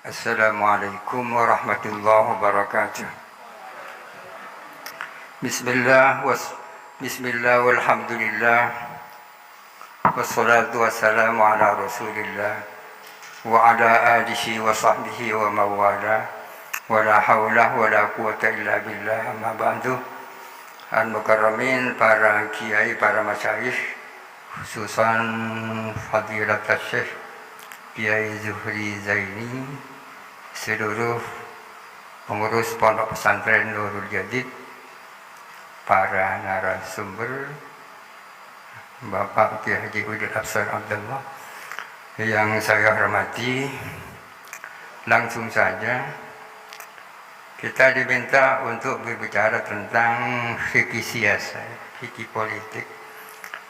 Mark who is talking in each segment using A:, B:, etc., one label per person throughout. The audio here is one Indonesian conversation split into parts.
A: Assalamualaikum warahmatullahi wabarakatuh. Bismillah walhamdulillah wassalatu wassalamu ala rasulillah wa ala alihi wa sahbihi wa mawala wa la hawla wa la quwata illa billah, amma ba'du. Al-mukarramin, para kiai, para masyayikh, khususan Fadilat Syekh Kiai Zuhri Zaini, seluruh pengurus Pondok Pesantren Nurul Jadid, para narasumber, Bapak Kiai Haji Udil Absar Abdullah yang saya hormati, langsung saja kita diminta untuk berbicara tentang fikih siasa, fikih politik.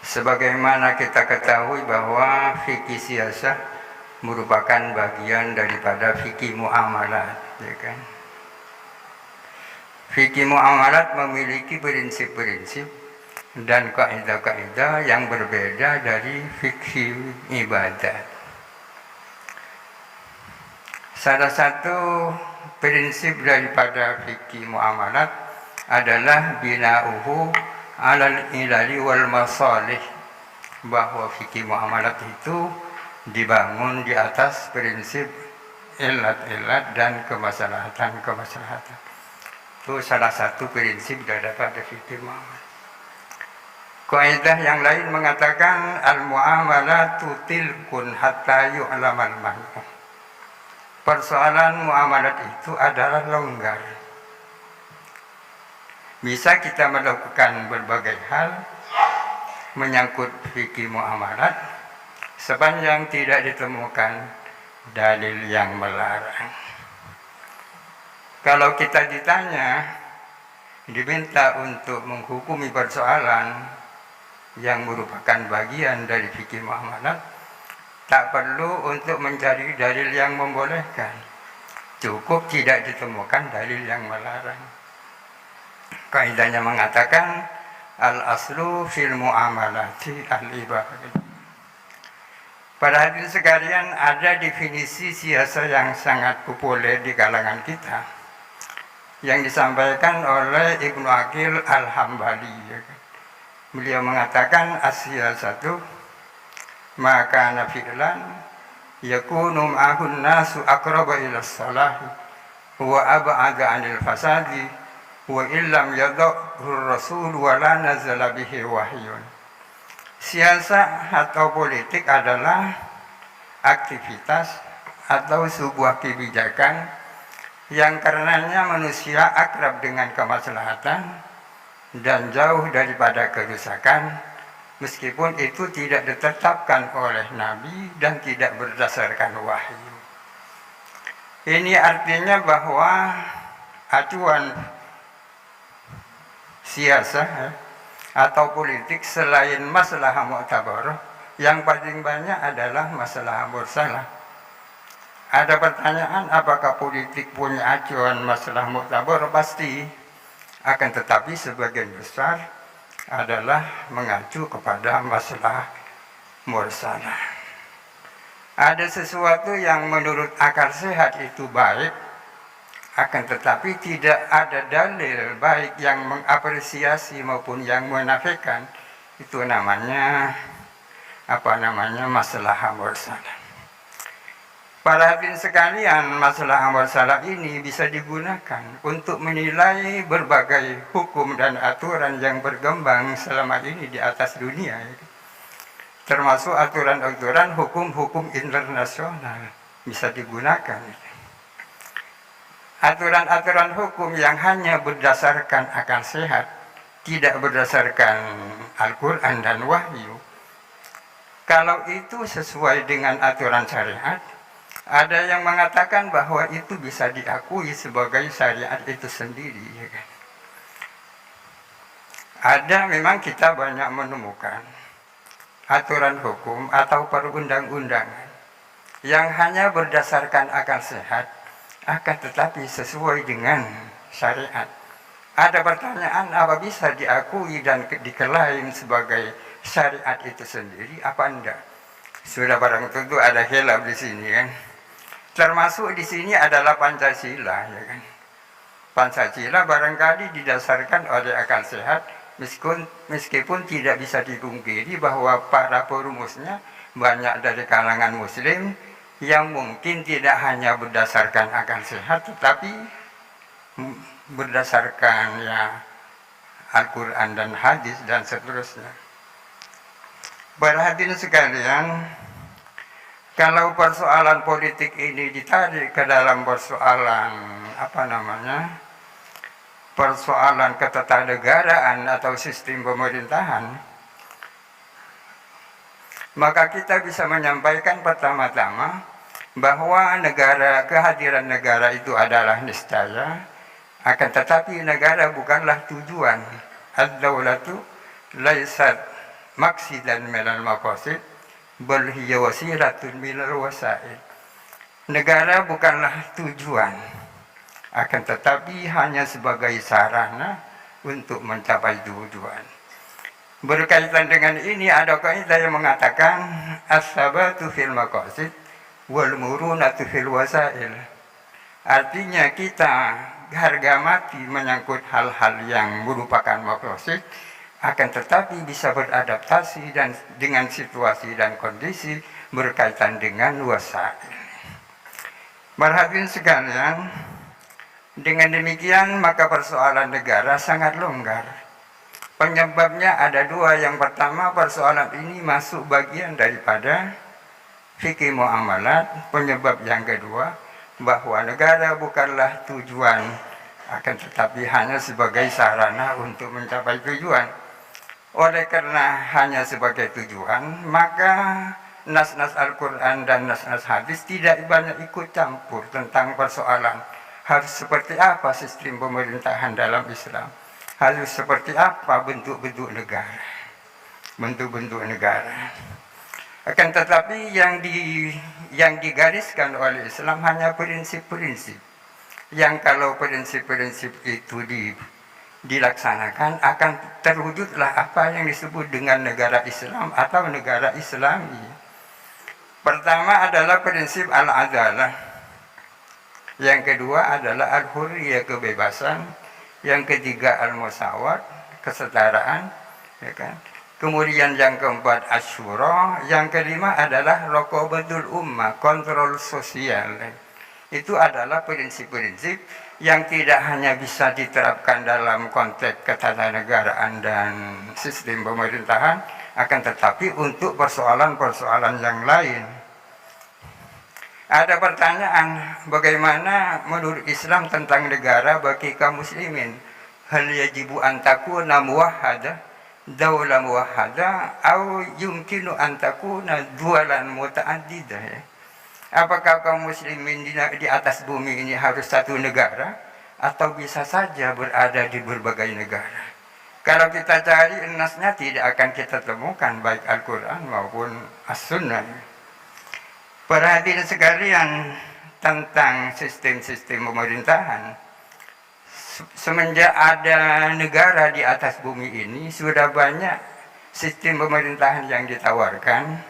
A: Sebagaimana kita ketahui bahwa fikih siasa merupakan bagian daripada fikih muamalat, ya kan? Fikih muamalat memiliki prinsip-prinsip dan kaidah-kaidah yang berbeda dari fikih ibadat. Salah satu prinsip daripada fikih muamalat adalah bina'uhu alal ilali wal masalih, bahwa fikih muamalat itu dibangun di atas prinsip ilat-ilat dan kemaslahatan-kemaslahatan. Itu salah satu prinsip daripada fikih muamalat. Kaidah yang lain mengatakan al-muamalatu tilkun hatta yu'lamal man'u. Persoalan muamalat itu adalah longgar. Bisa kita melakukan berbagai hal menyangkut fikih muamalat sepanjang tidak ditemukan dalil yang melarang. Kalau kita diminta untuk menghukumi persoalan yang merupakan bagian dari fikih muamalat, tak perlu untuk mencari dalil yang membolehkan, cukup tidak ditemukan dalil yang melarang. Kaidahnya mengatakan al-aslu fil muamalati al-ibadah. Para hadirin sekalian, ada definisi siasa yang sangat populer di kalangan kita yang disampaikan oleh Ibnu Aqil Al-Hambali. Beliau mengatakan as-siyasatu maka nafi'lan yakunu ma'ahun nasu aqraba ila salahi wa ab'ada 'anil fasadi wa illam yadhur rasul wa la nazala bihi wahyun. Siasa atau politik adalah aktivitas atau sebuah kebijakan yang karenanya manusia akrab dengan kemaslahatan dan jauh daripada kerusakan, meskipun itu tidak ditetapkan oleh Nabi dan tidak berdasarkan wahyu. Ini artinya bahwa acuan siasa atau politik selain masalah mu'tabarah, yang paling banyak adalah masalah mursalah. Ada pertanyaan, apakah politik punya acuan masalah mu'tabarah? Pasti. Akan tetapi sebagian besar adalah mengacu kepada masalah mursalah. Ada sesuatu yang menurut akal sehat itu baik, akan tetapi tidak ada dalil baik yang mengapresiasi maupun yang menafikan. Itu namanya masalah mursalah. Para hadirin sekalian, masalah mursalah ini bisa digunakan untuk menilai berbagai hukum dan aturan yang berkembang selama ini di atas dunia, termasuk aturan-aturan hukum-hukum internasional bisa digunakan. Aturan-aturan hukum yang hanya berdasarkan akal sehat, tidak berdasarkan Al-Quran dan wahyu, kalau itu sesuai dengan aturan syariat, ada yang mengatakan bahwa itu bisa diakui sebagai syariat itu sendiri, ya kan? Ada memang kita banyak menemukan aturan hukum atau perundang-undangan yang hanya berdasarkan akal sehat, akan tetapi sesuai dengan syariat. Ada pertanyaan, apa bisa diakui dan diklaim sebagai syariat itu sendiri, apa enggak? Sudah barang tentu ada khilaf di sini, kan? Termasuk di sini adalah Pancasila, ya kan. Pancasila barangkali didasarkan oleh akal sehat, meskipun tidak bisa dipungkiri bahwa para perumusnya banyak dari kalangan muslim yang mungkin tidak hanya berdasarkan akal sehat, tetapi berdasarkan ya Al-Quran dan hadis dan seterusnya. Para hadirin sekalian, kalau persoalan politik ini ditarik ke dalam persoalan persoalan ketatanegaraan atau sistem pemerintahan, maka kita bisa menyampaikan pertama-tama bahwa kehadiran negara itu adalah niscaya, akan tetapi negara bukanlah tujuan. Ad-daulatu laisat maqsidan minal maqasid bal hiya wasilatun minal wasail. Negara bukanlah tujuan, akan tetapi hanya sebagai sarana untuk mencapai tujuan. Berkaitan dengan ini ada kaidah yang mengatakan as-sabatu fil maqasid wal murunatu fil wasail. Artinya kita harga mati menyangkut hal-hal yang merupakan maqasid, akan tetapi bisa beradaptasi dan dengan situasi dan kondisi berkaitan dengan wasail. Hadirin sekalian, dengan demikian maka persoalan negara sangat longgar. Penyebabnya ada dua. Yang pertama, persoalan ini masuk bagian daripada fikih muamalat. Penyebab yang kedua, bahwa negara bukanlah tujuan, akan tetapi hanya sebagai sarana untuk mencapai tujuan. Oleh karena hanya sebagai tujuan, maka nas-nas Al-Quran dan nas-nas hadis tidak banyak ikut campur tentang persoalan harus seperti apa sistem pemerintahan dalam Islam, harus seperti apa bentuk-bentuk negara, bentuk-bentuk negara. Akan tetapi yang digariskan oleh Islam hanya prinsip-prinsip, yang kalau prinsip-prinsip itu dilaksanakan akan terwujudlah apa yang disebut dengan negara Islam atau negara Islami. Pertama adalah prinsip al-adalah, yang kedua adalah al-hurriyah, kebebasan, yang ketiga al-musawat, kesetaraan, ya kan? Kemudian yang keempat asyura, yang kelima adalah raqabatul ummah, kontrol sosial. Itu adalah prinsip-prinsip yang tidak hanya bisa diterapkan dalam konteks ketatanegaraan dan sistem pemerintahan, akan tetapi untuk persoalan-persoalan yang lain. Ada pertanyaan, bagaimana menurut Islam tentang negara bagi kaum muslimin? Hal yajibu an takuna muwahhada, daulah muwahhada, au yumkinu an takuna dualan muta'addidah. Apakah kaum muslimin di atas bumi ini harus satu negara, atau bisa saja berada di berbagai negara? Kalau kita cari nasnya tidak akan kita temukan baik Al-Quran maupun As-Sunnah. Para hadirin sekalian, tentang sistem-sistem pemerintahan, semenjak ada negara di atas bumi ini, sudah banyak sistem pemerintahan yang ditawarkan,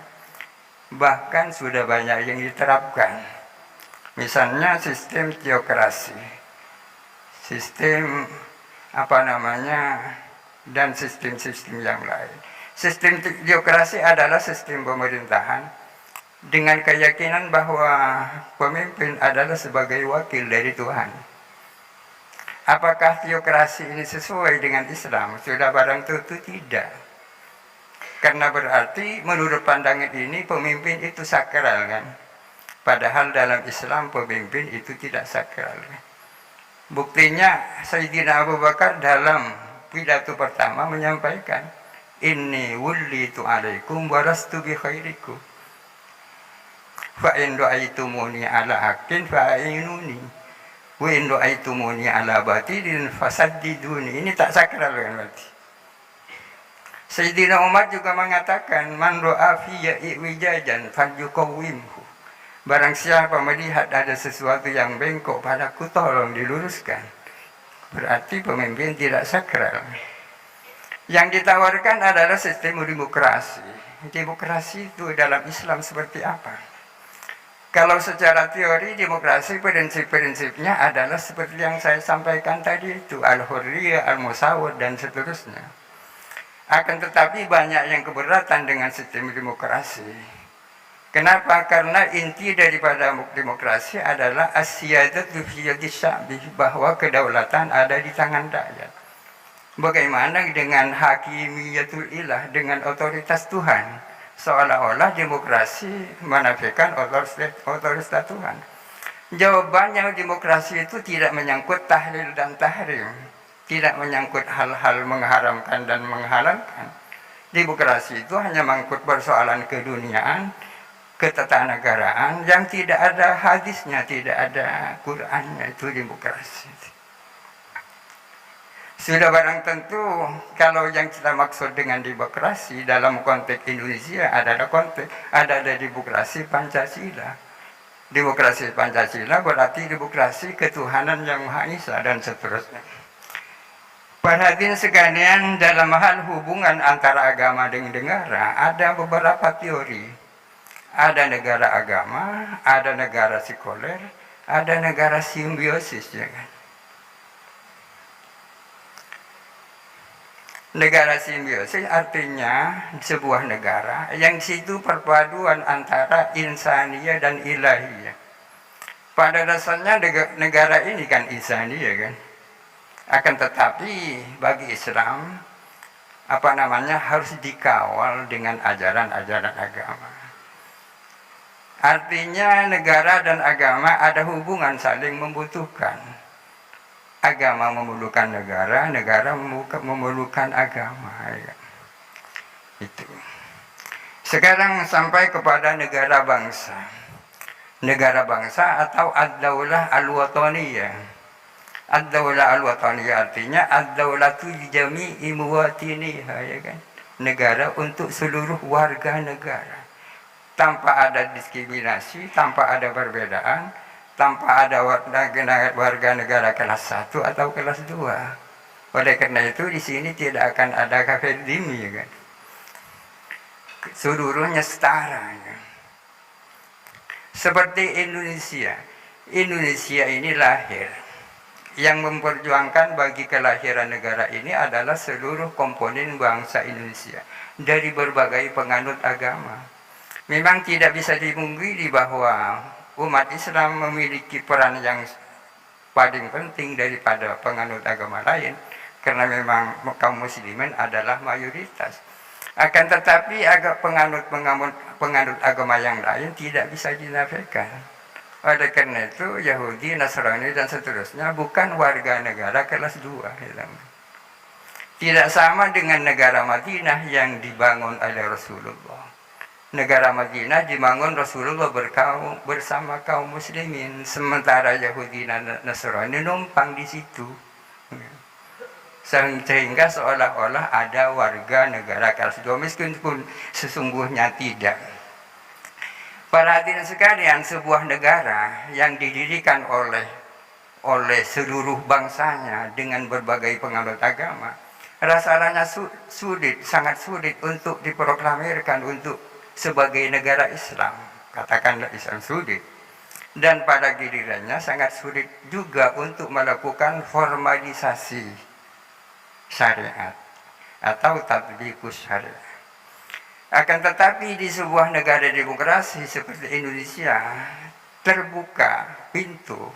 A: bahkan sudah banyak yang diterapkan. Misalnya sistem teokrasi, sistem dan sistem-sistem yang lain. Sistem teokrasi adalah sistem pemerintahan dengan keyakinan bahwa pemimpin adalah sebagai wakil dari Tuhan. Apakah teokrasi ini sesuai dengan Islam? Sudah barang tentu tidak. Karena berarti menurut pandangan ini pemimpin itu sakral, kan? Padahal dalam Islam pemimpin itu tidak sakral. Buktinya Sayyidina Abu Bakar dalam pidato pertama menyampaikan, inni wullitu alaikum warastu bi khairikum fa in ra'aitumuni ala haqqin fa'inuni wa in ra'aitumuni ala batilin fasaddiduni. Ini tak sakral, kan? Berarti Sayyidina Umar juga mengatakan, man ra'a fiyya iwijajan falyuqawwimhu. Barang siapa melihat ada sesuatu yang bengkok padaku, tolong diluruskan. Berarti pemimpin tidak sakral. Yang ditawarkan adalah sistem demokrasi. Demokrasi itu dalam Islam seperti apa? Kalau secara teori demokrasi prinsip-prinsipnya adalah seperti yang saya sampaikan tadi itu, al-hurriyah, al-musawat, dan seterusnya. Akan tetapi banyak yang keberatan dengan sistem demokrasi. Kenapa? Karena inti daripada demokrasi adalah as-siyadatu fi yadi sya'bi, bahwa kedaulatan ada di tangan rakyat. Bagaimana dengan hakimiyatul ilah, dengan otoritas Tuhan? Seolah-olah demokrasi menafikan otoritas Tuhan. Jawabannya, demokrasi itu tidak menyangkut tahlil dan tahrim, tidak menyangkut hal-hal mengharamkan dan menghalalkan. Demokrasi itu hanya menyangkut persoalan keduniaan, ketatanegaraan yang tidak ada hadisnya, tidak ada Qur'annya. Itu demokrasi. Sudah barang tentu kalau yang kita maksud dengan demokrasi dalam konteks Indonesia adalah demokrasi Pancasila. Demokrasi Pancasila berarti demokrasi ketuhanan yang Maha Esa dan seterusnya. Para hadirin sekalian, dalam hal hubungan antara agama dengan negara ada beberapa teori. Ada negara agama, ada negara sekuler, ada negara simbiosis, ya kan? Negara simbiosis artinya sebuah negara yang situ perpaduan antara insaniyah dan ilahiyah. Pada dasarnya negara ini kan insaniyah kan. Akan tetapi bagi Islam harus dikawal dengan ajaran-ajaran agama. Artinya negara dan agama ada hubungan saling membutuhkan. Agama memerlukan negara, negara memerlukan agama. Ya. Itu. Sekarang sampai kepada negara bangsa. Negara bangsa atau ad-daulah al-wataniyah. Ad-daulah al-wataniyah artinya ad-daulatu jami'i muwatiniha, ya kan? Negara untuk seluruh warga negara. Tanpa ada diskriminasi, tanpa ada perbedaan, tanpa ada warga negara kelas 1 atau kelas 2. Oleh karena itu di sini tidak akan ada kafir dhimmi, ya kan? Seluruhnya setara. Ya. Seperti Indonesia. Indonesia ini lahir. Yang memperjuangkan bagi kelahiran negara ini adalah seluruh komponen bangsa Indonesia dari berbagai penganut agama. Memang tidak bisa dipungkiri bahwa umat Islam memiliki peran yang paling penting daripada penganut agama lain, karena memang kaum muslimin adalah mayoritas. Akan tetapi penganut agama yang lain tidak bisa dinafikan. Oleh karena itu Yahudi, Nasrani dan seterusnya bukan warga negara kelas 2. Tidak sama dengan negara Madinah yang dibangun oleh Rasulullah. Negara Madinah dibangun Rasulullah bersama kaum muslimin, sementara Yahudi dan Nasrani numpang di situ. Sehingga seolah-olah ada warga negara kelas 2 meskipun sesungguhnya tidak. Para hadirin sekalian, sebuah negara yang didirikan oleh seluruh bangsanya dengan berbagai penganut agama, rasanya sulit, sangat sulit untuk diproklamirkan untuk sebagai negara Islam, katakanlah Islam sulit. Dan pada gilirannya sangat sulit juga untuk melakukan formalisasi syariat atau tatbiqus syariat. Akan tetapi di sebuah negara demokrasi seperti Indonesia terbuka pintu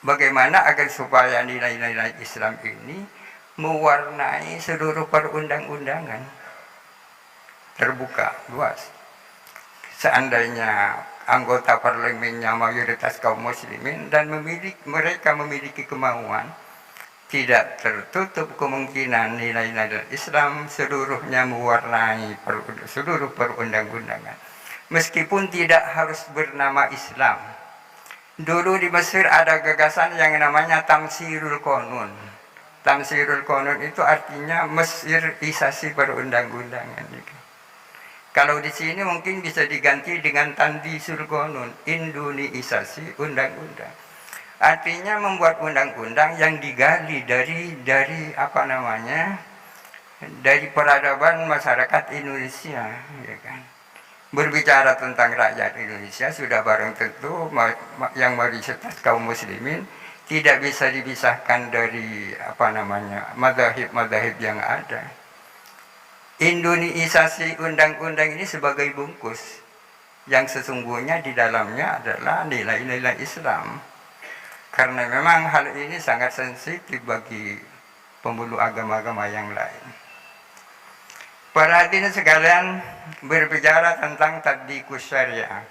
A: bagaimana agar supaya nilai-nilai Islam ini mewarnai seluruh perundang-undangan. Terbuka luas. Seandainya anggota parlemennya mayoritas kaum muslimin dan mereka memiliki kemauan, tidak tertutup kemungkinan nilai-nilai Islam seluruhnya mewarnai seluruh perundang-undangan. Meskipun tidak harus bernama Islam. Dulu di Mesir ada gagasan yang namanya Tamsirul Qanun. Tamsirul Qanun itu artinya Mesirisasi perundang-undangan. Kalau di sini mungkin bisa diganti dengan Tandisul Qanun, Indoneisasi undang-undang. Artinya membuat undang-undang yang digali dari dari peradaban masyarakat Indonesia, ya kan? Berbicara tentang rakyat Indonesia sudah barang tentu yang mayoritas kaum muslimin tidak bisa dipisahkan dari madzhab-madzhab yang ada. Indoneisasi undang-undang ini sebagai bungkus yang sesungguhnya di dalamnya adalah nilai-nilai Islam. Karena memang hal ini sangat sensitif bagi pemeluk agama-agama yang lain. Para hadirin sekalian, berbicara tentang tatbiqus syariah.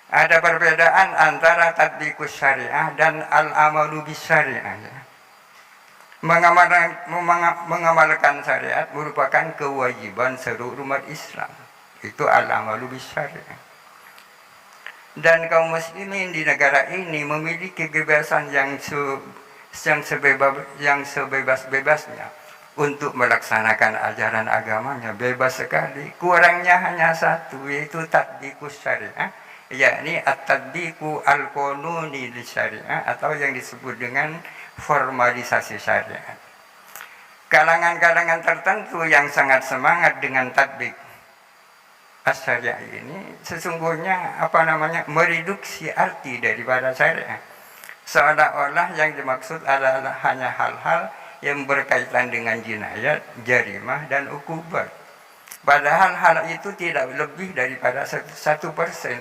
A: Ada perbedaan antara tatbiqus syariah dan al-amalu bis syariah. Mengamalkan syariat merupakan kewajiban seluruh umat Islam. Itu al-amalu bis syariah. Dan kaum muslimin di negara ini memiliki kebebasan yang sebebas-bebasnya untuk melaksanakan ajaran agamanya, bebas sekali. Kurangnya hanya satu, yaitu tatbiqus syariah, yakni at-tatbiqu al-qanuni li syariah, atau yang disebut dengan formalisasi syariat. Kalangan-kalangan tertentu yang sangat semangat dengan tatbiq as-syariah ini sesungguhnya mereduksi arti daripada syariah, seolah-olah yang dimaksud adalah hanya hal-hal yang berkaitan dengan jinayat, jarimah, dan ukubat. Padahal hal itu tidak lebih daripada 1%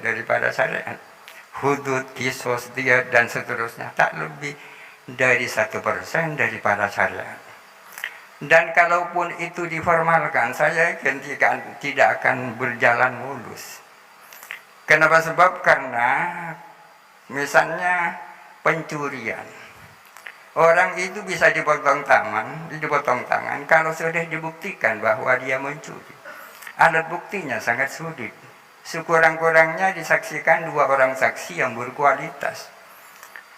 A: daripada syariat. Hudud, kisos, diyat, dan seterusnya tak lebih dari 1% daripada syariat. Dan kalaupun itu diformalkan, saya tidak akan berjalan mulus. Kenapa? Sebab karena misalnya pencurian, orang itu bisa dipotong tangan kalau sudah dibuktikan bahwa dia mencuri. Alat buktinya sangat sulit. Sekurang-kurangnya disaksikan 2 orang saksi yang berkualitas.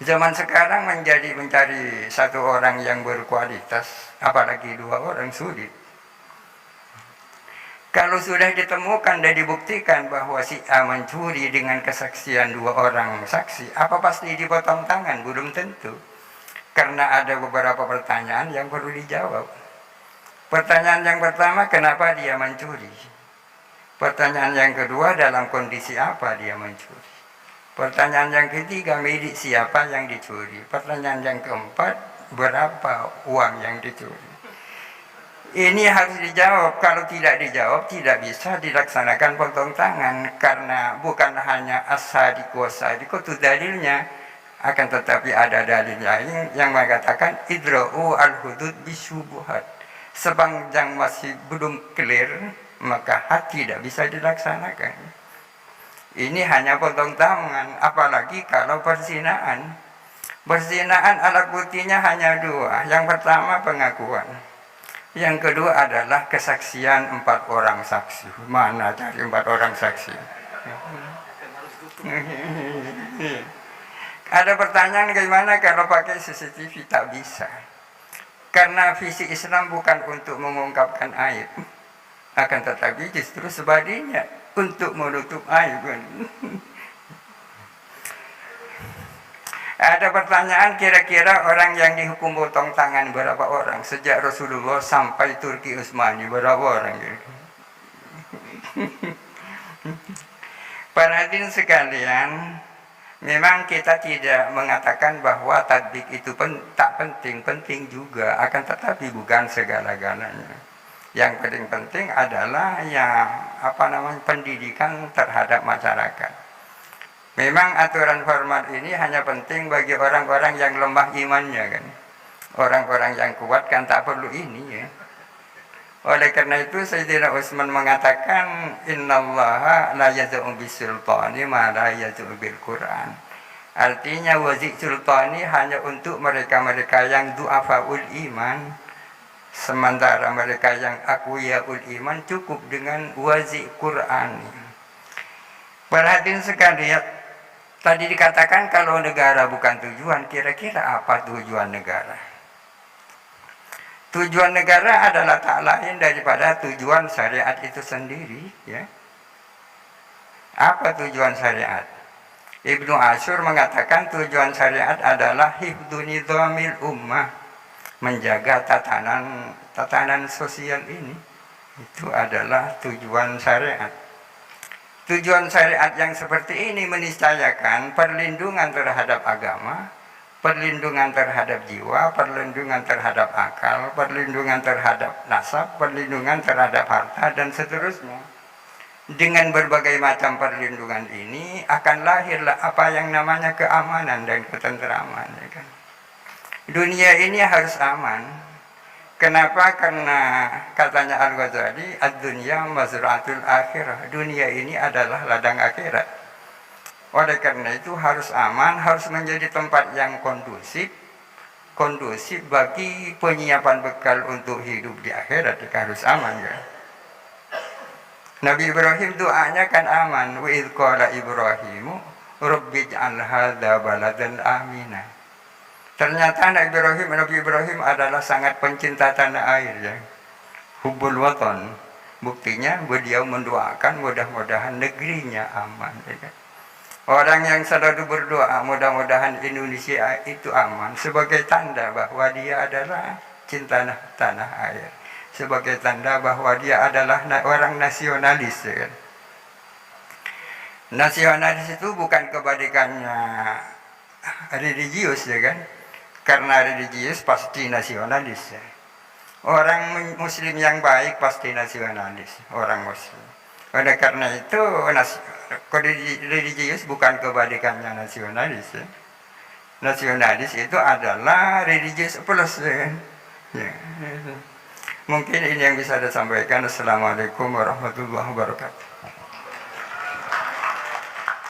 A: Zaman sekarang mencari 1 orang yang berkualitas, apalagi 2 orang, sulit. Kalau sudah ditemukan dan dibuktikan bahwa si A mencuri dengan kesaksian 2 orang saksi, apa pasti dipotong tangan? Belum tentu. Karena ada beberapa pertanyaan yang perlu dijawab. Pertanyaan yang pertama, kenapa dia mencuri? Pertanyaan yang kedua, dalam kondisi apa dia mencuri? Pertanyaan yang ketiga, milik siapa yang dicuri? Pertanyaan yang keempat, berapa uang yang dicuri? Ini harus dijawab. Kalau tidak dijawab, tidak bisa dilaksanakan potong tangan. Karena bukan hanya as-sadiq was-sadiq itu dalilnya, akan tetapi ada dalil lain yang mengatakan idra'u al-hudud bisyubuhat. Sepanjang masih belum clear, maka had tidak bisa dilaksanakan. Ini hanya potong tangan, apalagi kalau perzinaan. Perzinaan alat buktinya hanya 2. Yang pertama pengakuan. Yang kedua adalah kesaksian 4 orang saksi. Mana cari 4 orang saksi? Ada pertanyaan, bagaimana kalau pakai CCTV? Tak bisa. Karena visi Islam bukan untuk mengungkapkan aib, akan tetapi justru sebaliknya, untuk menutup aib. Ada pertanyaan, kira-kira orang yang dihukum potong tangan berapa orang? Sejak Rasulullah sampai Turki Utsmani, berapa orang? Para hadirin sekalian, memang kita tidak mengatakan bahwa tatbiq itu tak penting, penting juga, akan tetapi bukan segala-galanya. Yang paling penting adalah pendidikan terhadap masyarakat. Memang aturan formal ini hanya penting bagi orang-orang yang lemah imannya, kan. Orang-orang yang kuat kan tak perlu ini, ya. Oleh karena itu Sayyidina Utsman mengatakan innallaha la yaz'u bisultani ma la yaz'u bil Qur'an. Artinya wazi sultani hanya untuk mereka-mereka yang du'afaul iman. Sementara mereka yang aqwiyaul iman cukup dengan wazi Qur'an. Perhatian sekalian, tadi dikatakan kalau negara bukan tujuan, kira-kira apa tujuan negara? Tujuan negara adalah tak lain daripada tujuan syariat itu sendiri, ya. Apa tujuan syariat? Ibnu Asyur mengatakan tujuan syariat adalah hifdzu nizamil ummah, menjaga tatanan sosial ini. Itu adalah tujuan syariat. Tujuan syariat yang seperti ini meniscayakan perlindungan terhadap agama, perlindungan terhadap jiwa, perlindungan terhadap akal, perlindungan terhadap nasab, perlindungan terhadap harta, dan seterusnya. Dengan berbagai macam perlindungan ini akan lahirlah apa yang namanya keamanan dan ketentraman, ya kan? Dunia ini harus aman. Kenapa? Karena katanya Al-Ghazali, ad-dunya mazra'atul akhirah. Dunia ini adalah ladang akhirat. Oleh karena itu harus aman, harus menjadi tempat yang kondusif bagi penyiapan bekal untuk hidup di akhirat. Harus aman, ya. Nabi Ibrahim doanya kan aman. Wa idh qala Ibrahimu rabbij'al hadza baladan amina. Ternyata Nabi Ibrahim adalah sangat pencinta tanah air, ya. Hubbul watan. Buktinya beliau mendoakan mudah-mudahan negerinya aman, ya kan? Orang yang selalu berdoa mudah-mudahan Indonesia itu aman sebagai tanda bahwa dia adalah cinta tanah air, sebagai tanda bahwa dia adalah orang nasionalis, ya kan? Nasionalis itu bukan kebalikannya religius, ya kan? Karena religius pasti nasionalis, ya. Orang muslim yang baik pasti nasionalis, orang muslim. Oleh karena itu religius bukan kebalikannya nasionalis, ya. Nasionalis itu adalah religius plus, ya. Ya. Mungkin ini yang bisa saya sampaikan. Assalamualaikum warahmatullahi wabarakatuh.